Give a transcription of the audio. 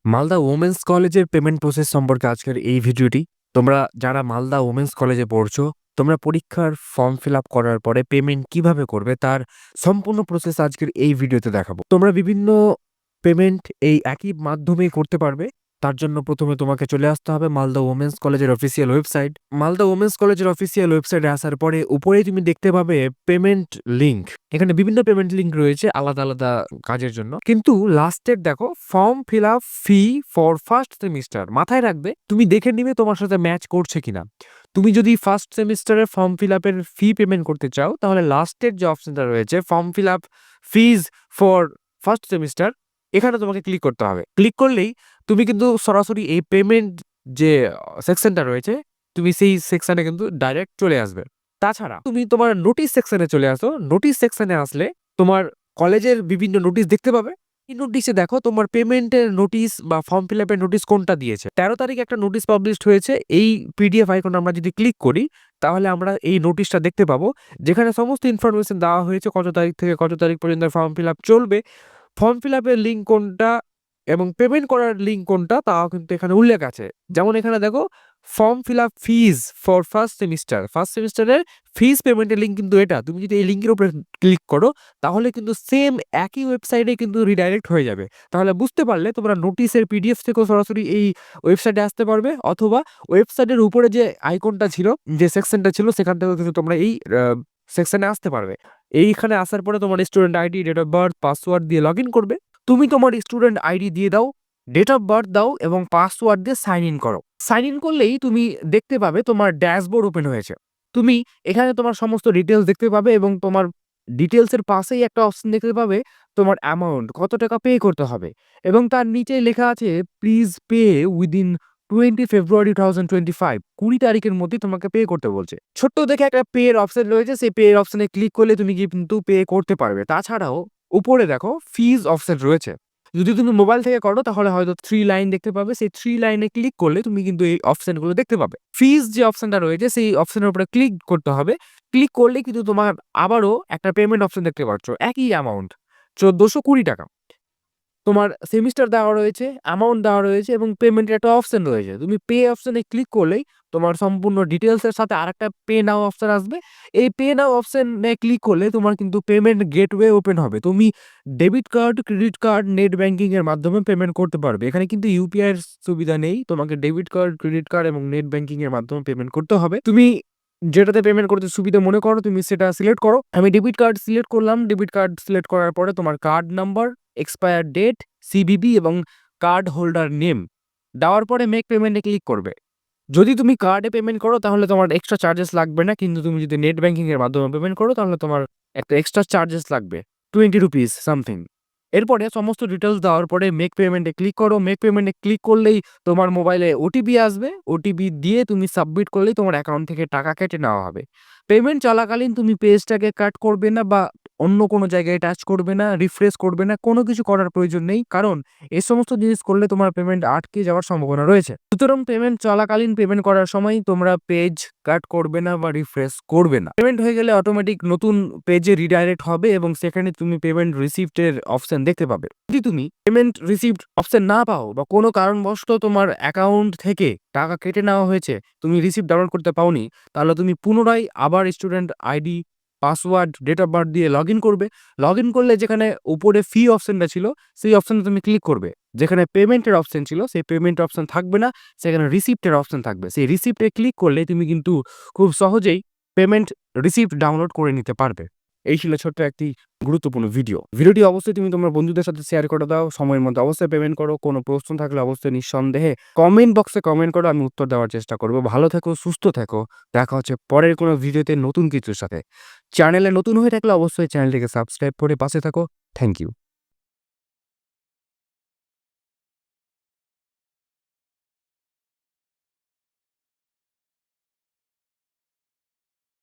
Malda women's কলেজের payment process সম্পর্কে আজকের এই ভিডিওটি। তোমরা যারা মালদা ওমেন্স কলেজে পড়ছো, তোমরা পরীক্ষার ফর্ম ফিল আপ করার পরে পেমেন্ট কিভাবে করবে তার সম্পূর্ণ প্রসেস আজকের এই ভিডিওতে দেখাবো। তোমরা বিভিন্ন পেমেন্ট এই একই মাধ্যমেই করতে পারবে। তার জন্য প্রথমে তোমাকে চলে আসতে হবে মালদা ওমেন্স কলেজের অফিসিয়াল ওয়েবসাইট। মালদা ওমেন্স কলেজের অফিসিয়াল ওয়েবসাইটে আসার পরে উপরেই তুমি দেখতে পাবে পেমেন্ট লিঙ্ক। এখানে বিভিন্ন পেমেন্ট লিঙ্ক রয়েছে আলাদা আলাদা কাজের জন্য, কিন্তু লাস্টের দেখো form fill up fee for first semester. মাথায় রাখবে, তুমি দেখে নিবে তোমার সাথে ম্যাচ করছে কিনা। তুমি যদি ফার্স্ট সেমিস্টারের ফর্ম ফিল আপের ফি পেমেন্ট করতে চাও, তাহলে লাস্টের যে অপশনটা রয়েছে form fill up fees for first semester, এখানে তোমাকে ক্লিক করতে হবে। ক্লিক করলেই তুমি কিন্তু সরাসরি এই পেমেন্ট যে সেকশনটা রয়েছে, তুমি সেই সেকশনে কিন্তু ডাইরেক্ট চলে আসবে। তাছাড়া তুমি তোমার নোটিশ সেকশনে চলে আসো। নোটিশ সেকশনে আসলে তোমার কলেজের বিভিন্ন নোটিশ দেখতে পাবে। এই নোটিশে দেখো তোমার পেমেন্টের নোটিশ বা ফর্ম ফিল আপের নোটিশ কোনটা দিয়েছে। 13 তারিখ একটা নোটিশ পাবলিশড হয়েছে। এই পিডিএফ আইকন আমরা যদি ক্লিক করি, তাহলে আমরা এই নোটিশটা দেখতে পাবো, যেখানে সমস্ত ইনফরমেশন দেওয়া হয়েছে কত তারিখ থেকে কত তারিখ পর্যন্ত ফর্ম ফিল আপ চলবে, ফর্ম ফিল আপের লিঙ্ক কোনটা এবং পেমেন্ট করার লিঙ্ক কোনটা তাও কিন্তু এখানে উল্লেখ আছে। যেমন এখানে দেখো form fill up fees for first সেমিস্টারের ফিজ পেমেন্টের লিঙ্ক কিন্তু এটা। তুমি যদি এই লিঙ্কের উপরে ক্লিক করো, তাহলে কিন্তু সেম একই ওয়েবসাইটে কিন্তু রিডাইরেক্ট হয়ে যাবে। তাহলে বুঝতে পারলে তোমরা নোটিশের পিডিএফ থেকেও সরাসরি এই ওয়েবসাইটে আসতে পারবে, অথবা ওয়েবসাইটের উপরে যে আইকনটা ছিল, যে সেকশনটা ছিল, সেখান থেকেও কিন্তু তোমরা এই সেকশনে আসতে পারবে। এইখানে আসার পরে তোমার student ID, date of birth, password দিয়ে লগ ইন করবে। তুমি তোমার স্টুডেন্ট আইডি দিয়ে দাও, ডেট অফ বার্থ দাও এবং পাসওয়ার্ড দিয়ে সাইন ইন করো। সাইন ইন করলেই তুমি দেখতে পাবে তোমার ড্যাশবোর্ড ওপেন হয়েছে। তুমি এখানে তোমার সমস্ত ডিটেলস দেখতে পাবে এবং তোমার ডিটেলসের পাশেই একটা অপশন দেখতে পাবে তোমার অ্যামাউন্ট, কত টাকা পে করতে হবে, এবং তার নিচে লেখা আছে প্লিজ পে উইদিন 20 ফেব্রুয়ারি 2025। 20 তারিখের মধ্যে তোমাকে পে করতে বলছে। ছোট্ট দেখে একটা পে এর অপশন রয়েছে, সেই পে এর অপশনে ক্লিক করলে তুমি কিন্তু পে করতে পারবে। তাছাড়াও উপরে দেখো ফিজ অফসেট রয়েছে। যদি তুমি মোবাইল থেকে করো, তাহলে হয়তো 3 লাইন দেখতে পাবে। সেই 3 লাইনে ক্লিক করলে তুমি কিন্তু এই অপশনগুলো দেখতে পাবে। ফিজ যে অপশনটা রয়েছে, সেই অপশনের উপরে ক্লিক করতে হবে। ক্লিক করলে কিন্তু তোমার আবারও একটা পেমেন্ট অপশন দেখতে পাচ্ছ, একই অ্যামাউন্ট 1420 টাকা। তোমার সেমিস্টার দেওয়া রয়েছে, অ্যামাউন্ট দেওয়া রয়েছে এবং পেমেন্টের একটা অপশন রয়েছে। তুমি পে অপশনে ক্লিক করলেই তোমার সম্পূর্ণ ডিটেলসের সাথে আরেকটা পে নাও অপশন আসবে। এই পে নাও অপশনে ক্লিক করলে তোমার কিন্তু পেমেন্ট গেটওয়ে ওপেন হবে। তুমি debit card, credit card, net banking এর মাধ্যমে পেমেন্ট করতে পারবে। এখানে কিন্তু ইউপিআই এর সুবিধা নেই, তোমাকে ডেবিট কার্ড, ক্রেডিট কার্ড এবং নেট ব্যাংকিং এর মাধ্যমে পেমেন্ট করতে হবে। তুমি যেটাতে পেমেন্ট করতে সুবিধা মনে করো, তুমি সেটা সিলেক্ট করো। আমি ডেবিট কার্ড সিলেক্ট করলাম। ডেবিট কার্ড সিলেক্ট করার পরে তোমার card number, expire date, CVV এবং কার্ড হোল্ডার নেম দেওয়ার পরে মেক পেমেন্টে ক্লিক করবে। যদি তুমি কার্ডে পেমেন্ট করো, তাহলে তোমার এক্সট্রা চার্জেস লাগবে না, কিন্তু তুমি যদি নেট ব্যাংকিং এর মাধ্যমে পেমেন্ট করো, তাহলে তোমার একটা এক্সট্রা চার্জেস লাগবে, 20 রুপিস সামথিং। এরপরে সমস্ত ডিটেলস দেওয়ার পরে মেক পেমেন্টে ক্লিক করো। মেক পেমেন্টে ক্লিক করলেই তোমার মোবাইলে ওটিপি আসবে। ওটিপি দিয়ে তুমি সাবমিট করলেই তোমার অ্যাকাউন্ট থেকে টাকা কেটে নেওয়া হবে। পেমেন্ট চলাকালীন তুমি পেজটাকে কাট করবে না বা অন্য কোনো জায়গায় টাচ করবে না, রিফ্রেশ করবে না, কোনো কিছু করার প্রয়োজন নেই, কারণ এই সমস্ত জিনিস করলে তোমার পেমেন্ট আটকে যাওয়ার সম্ভাবনা রয়েছে। সুতরাং পেমেন্ট চলাকালীন পেমেন্ট করার সময় তোমরা পেজ কাট করবে না বা রিফ্রেশ করবে না। পেমেন্ট হয়ে গেলে অটোমেটিক নতুন পেজে রিডাইরেক্ট হবে এবং সেখানে তুমি পেমেন্ট রিসিপ্টের অপশন দেখতে পাবে। যদি তুমি পেমেন্ট রিসিপ্ট অপশন না পাও বা কোনো কারণবশত তোমার অ্যাকাউন্ট থেকে টাকা কেটে নেওয়া হয়েছে, তুমি রিসিপ্ট ডাউনলোড করতে পাওনি, তাহলে তুমি পুনরায় আবার student ID, password, date of birth দিয়ে লগ ইন করবে। লগ ইন করলে যেখানে উপরে ফি অপশনটা ছিল, সেই অপশনে তুমি ক্লিক করবে। যেখানে পেমেন্টের অপশন ছিল, সেই পেমেন্ট অপশন থাকবে না, সেখানে রিসিপ্টের অপশন থাকবে। সেই রিসিপ্টে ক্লিক করলে তুমি কিন্তু খুব সহজেই পেমেন্ট রিসিপ্ট ডাউনলোড করে নিতে পারবে। এই ছিল ছোট্ট একটি গুরুত্বপূর্ণ ভিডিওটি অবশ্যই তুমি তোমার বন্ধুদের সাথে শেয়ার করে দাও। সময়ের মধ্যে অবশ্যই পেমেন্ট করো। কোনো প্রশ্ন থাকলে অবশ্যই নিঃসন্দেহে কমেন্ট বক্সে কমেন্ট করো, আমি উত্তর দেওয়ার চেষ্টা করব। ভালো থেকো, সুস্থ থেকো। দেখা হচ্ছে পরের কোনো ভিডিওতে নতুন কিছুর সাথে। চ্যানেলে নতুন হয়ে থাকলে অবশ্যই চ্যানেলটিকে সাবস্ক্রাইব করে পাশে থাকো। Thank you.